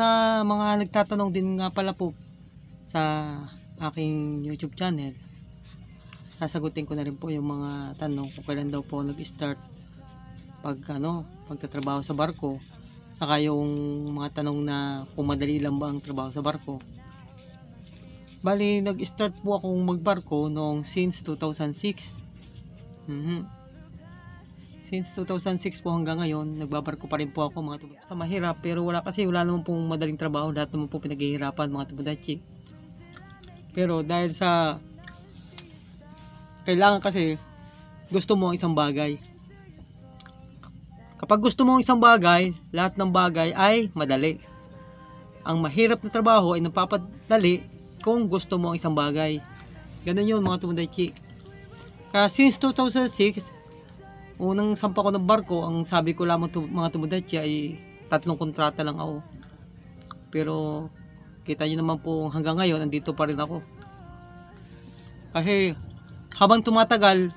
Sa mga nagtatanong din nga pala po sa aking YouTube channel, sasagutin ko na rin po yung mga tanong kung kailan daw po nag-start pagtatrabaho sa barko, saka yung mga tanong na kung madali lang ba ang trabaho sa barko. Bali, nag-start po akong magbarko noong since 2006. Since 2006 po hanggang ngayon, nagbabarko pa rin po ako mga tumudachi. Sa mahirap, pero wala naman pong madaling trabaho, lahat naman po pinaghihirapan mga tumudachi. Pero dahil sa kailangan kasi gusto mo ang isang bagay. Kapag gusto mo ang isang bagay, lahat ng bagay ay madali. Ang mahirap na trabaho ay napapadali kung gusto mo ang isang bagay. Ganun yun mga tumudachi. Kaya since 2006, unang sampa ko ng barko, ang sabi ko lamang mga tumudachi ay 3 kontrata lang ako. Pero kita nyo naman po hanggang ngayon, andito pa rin ako. Kasi habang tumatagal,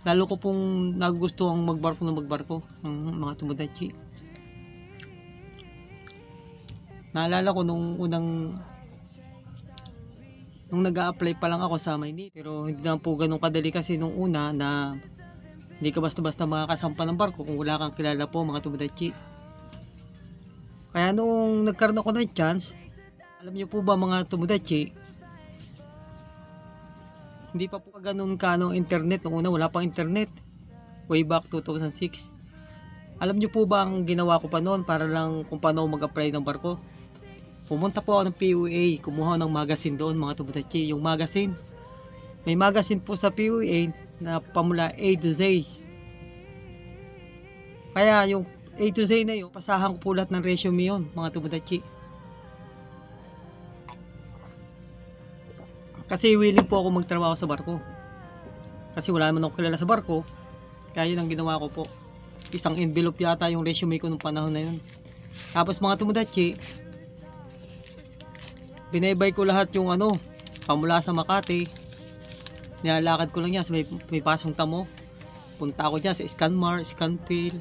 lalo ko pong nagugustuhan magbarko mga tumudachi. Naalala ko nung nag-a-apply pa lang ako sa Maynila, pero hindi na po ganun kadali kasi nung una na hindi ka basta-basta makakasampa ng barko kung wala kang kilala po mga tumudachi. Kaya nung nagkaroon ako ng chance, alam niyo po ba mga tumudachi, hindi pa po ganun kanong internet. Nung una wala pang internet, way back 2006. Alam niyo po ba ang ginawa ko pa noon para lang kung paano mag-apply ng barko? Pumunta po ako ng PUA, kumuha ng magazine doon mga tumudachi. Yung magazine, may magazine po sa PUA na pamula A to Z. Kaya yung A to Z na yun, pasahan ko po lahat ng resume yun mga tumudachi. Kasi willing po ako magtrabaho sa barko. Kasi wala naman ako kilala sa barko. Kaya yun ang ginawa ko po. Isang envelope yata yung resume ko nung panahon na yun. Tapos mga tumudachi, binaybay ko lahat yung pamula sa Makati. Nilalakad ko lang yan sa may pasong tamo. Punta ako dyan sa Scanmar, Scanpil.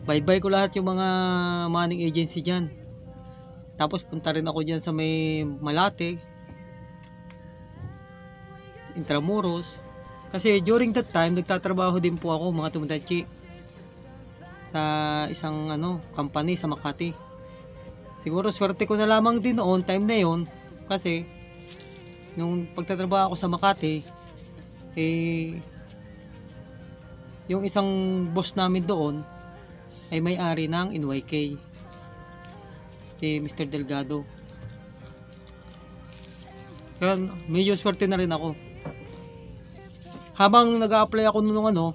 Baybay ko lahat yung mga manning agency dyan. Tapos punta rin ako dyan sa may Malate, Intramuros. Kasi during that time, nagtatrabaho din po ako mga tumudachi sa isang company sa Makati. Siguro swerte ko na lamang din noon time na yon, kasi nung pagtatrabaho ako sa Makati, yung isang boss namin doon ay may-ari ng NYK, Mr. Delgado. Kaya medyo swerte na rin ako. Habang nag-a-apply ako nung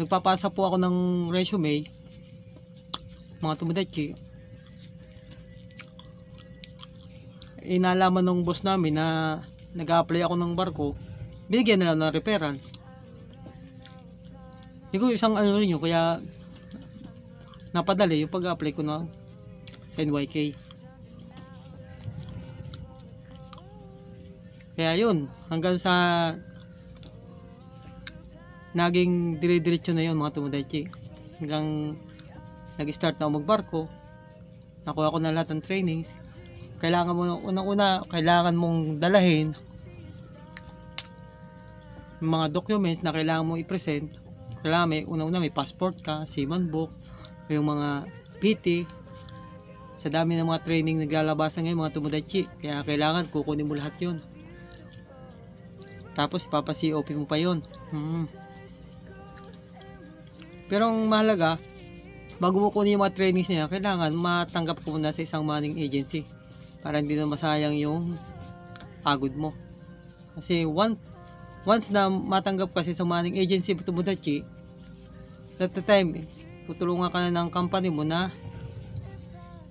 nagpapasa po ako ng resume mga tumudachi, inalaman ng boss namin na nag-a-apply ako ng barko, bigyan nila ng referral. Siguro isang rin yun, kaya napadali yung pag-a-apply ko na sa NYK. Kaya yun, hanggang sa naging dire-diretso na yun mga tumudachi. Hanggang nag-start na ako magbarko, nakuha ko na lahat ng trainings. Kailangan mo unang-una, kailangan mong dalahin yung mga documents na kailangan mong i-present. Kailangan unang-una may passport ka, seaman book, yung mga PT. Sa dami ng mga training naglalabasan ngayon mga tumudachi, kaya kailangan kukunin mo lahat yun. Tapos ipapa-COP mo pa yun. Pero ang mahalaga, bago mo kunin yung mga trainings niya, kailangan matanggap ko muna sa isang manning agency para hindi na masayang yung pagod mo. Kasi once na matanggap kasi sa manning agency tumudachi, at the time tutulungan ka na ng company mo na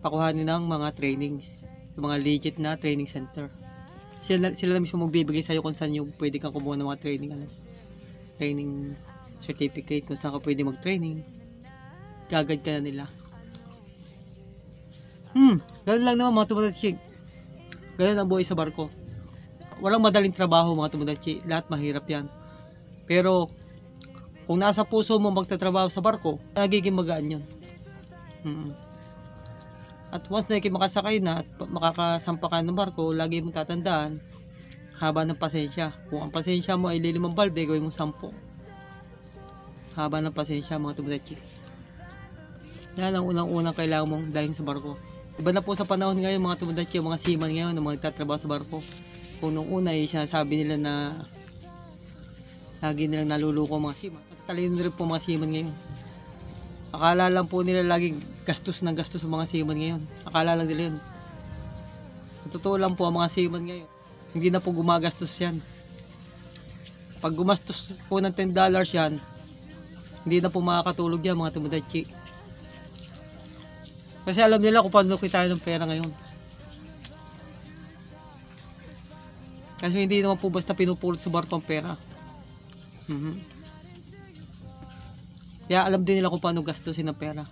pakuhanin ng mga trainings sa mga legit na training center. Sila mismo magbibigay sa'yo kung saan yung pwede kang kumuha ng mga training certificate, kung saan ka pwede mag-training. Gagad ka na nila. Ganun lang naman mga tumudachi. Ganun ang buhay sa barko. Walang madaling trabaho mga tumudachi, lahat mahirap yan. Pero kung nasa puso mo magtatrabaho sa barko, nagiging magaan yun. At once na makasakay na at makakasampa ka ng barko, lagi mong tatandaan, haba ng pasensya. Kung ang pasensya mo ay 5 balde, gawin mo 10. Haba ng pasensya mga tubudachi. Yan ang unang-unang kailangan mong dalhin sa barko. Iba na po sa panahon ngayon mga tubudachi, mga seaman ngayon na mga nagtatrabaho sa barko. Kung nung una ay sinasabi nila na lagi nilang naluluko mga seaman. At talino rin po mga seaman ngayon. Akala lang po nila laging gastos ng gastos sa mga seaman ngayon. Akala lang nila yun. Totoo lang po ang mga seaman ngayon. Hindi na po gumagastos yan. Pag gumastos po ng $10 yan, hindi na po makakatulog yan mga tubudachi. Kasi alam nila kung paano kitain ng pera ngayon. Kasi hindi naman po basta pinupulot sa barko ang pera. Kaya alam din nila kung paano gastusin ang pera.